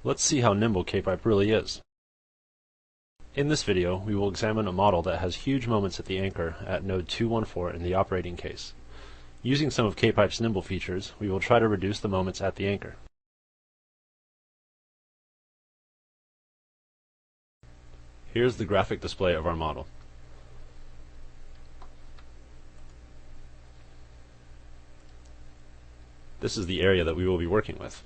Let's see how nimble CAEPIPE really is. In this video, we will examine a model that has huge moments at the anchor at node 214 in the operating case. Using some of CAEPIPE's Nimble features, we will try to reduce the moments at the anchor. Here's the graphic display of our model. This is the area that we will be working with.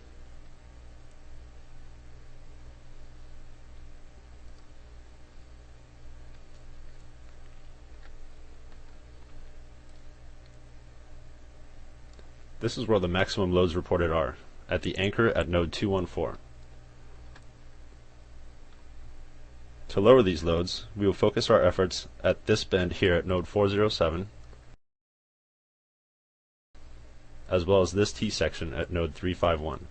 This is where the maximum loads reported are, at the anchor at node 214. To lower these loads, we will focus our efforts at this bend here at node 407, as well as this T-section at node 351.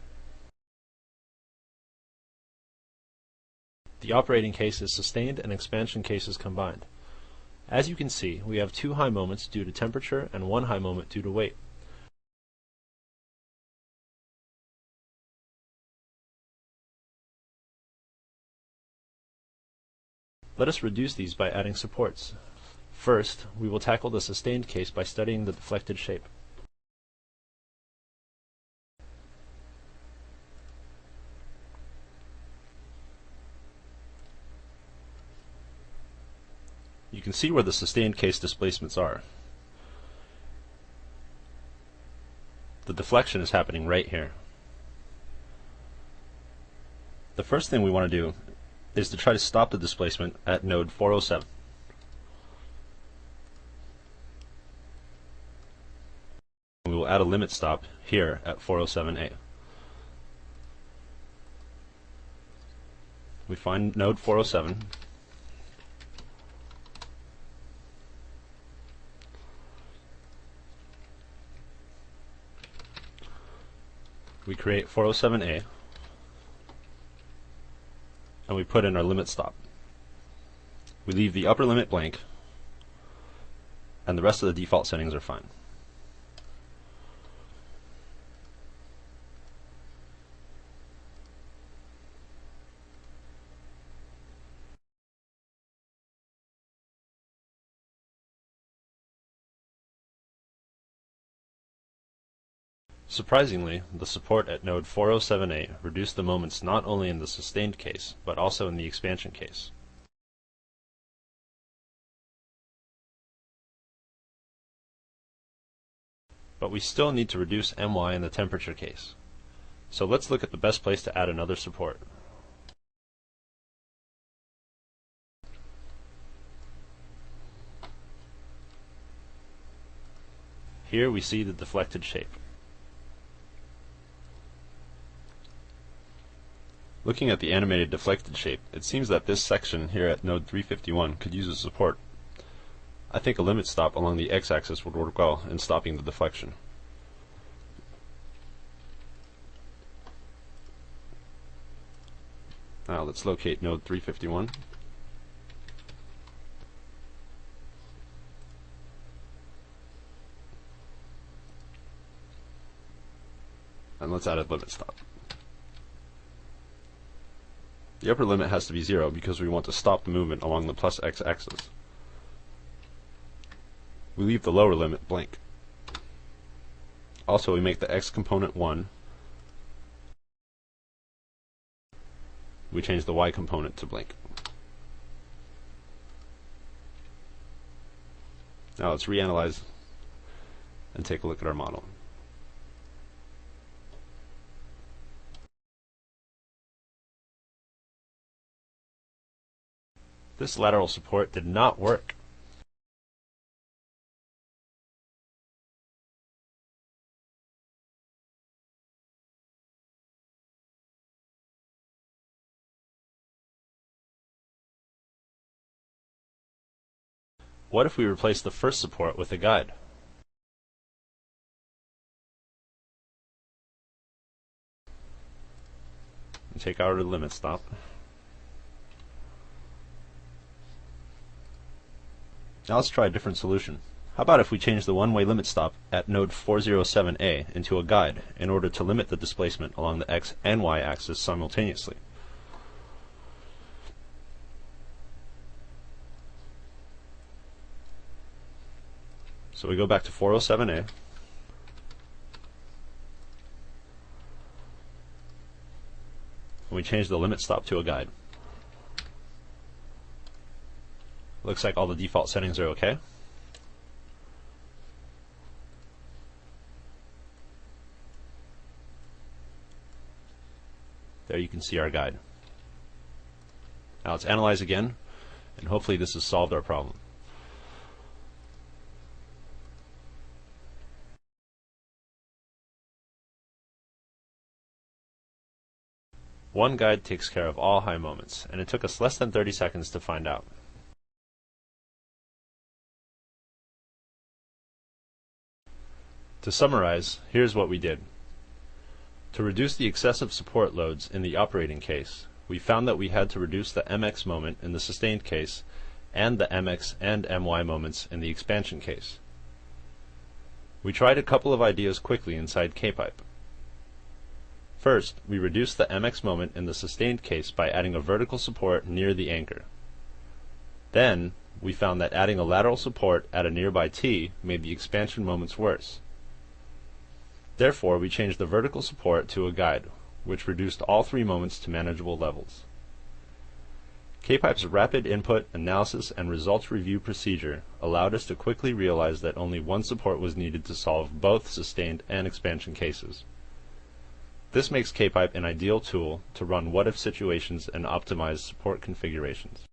The operating case is sustained and expansion cases combined. As you can see, we have two high moments due to temperature and one high moment due to weight. Let us reduce these by adding supports. First, we will tackle the sustained case by studying the deflected shape. You can see where the sustained case displacements are. The deflection is happening right here. The first thing we want to do is to try to stop the displacement at node 407. We will add a limit stop here at 407A. We find node 407. We create 407A. And we put in our limit stop. We leave the upper limit blank, and the rest of the default settings are fine. Surprisingly, the support at node 407A reduced the moments not only in the sustained case, but also in the expansion case. But we still need to reduce my in the temperature case. So let's look at the best place to add another support. Here we see the deflected shape. Looking at the animated deflected shape, it seems that this section here at node 351 could use a support. I think a limit stop along the x-axis would work well in stopping the deflection. Now let's locate node 351. And let's add a limit stop. The upper limit has to be 0 because we want to stop the movement along the plus x-axis. We leave the lower limit blank. Also, we make the x component 1. We change the y component to blank. Now let's reanalyze and take a look at our model. This lateral support did not work. What if we replace the first support with a guide? And take out our limit stop. Now let's try a different solution. How about if we change the one-way limit stop at node 407A into a guide in order to limit the displacement along the x and y axis simultaneously? So we go back to 407A, and we change the limit stop to a guide. Looks like all the default settings are okay. There you can see our guide. Now let's analyze again, and hopefully this has solved our problem. One guide takes care of all high moments, and it took us less than 30 seconds to find out. To summarize, here's what we did. To reduce the excessive support loads in the operating case, we found that we had to reduce the mx moment in the sustained case and the mx and my moments in the expansion case. We tried a couple of ideas quickly inside CAEPIPE. First, we reduced the mx moment in the sustained case by adding a vertical support near the anchor. Then, we found that adding a lateral support at a nearby t made the expansion moments worse. Therefore, we changed the vertical support to a guide, which reduced all three moments to manageable levels. CAEPIPE's rapid input, analysis, and results review procedure allowed us to quickly realize that only one support was needed to solve both sustained and expansion cases. This makes CAEPIPE an ideal tool to run what-if situations and optimize support configurations.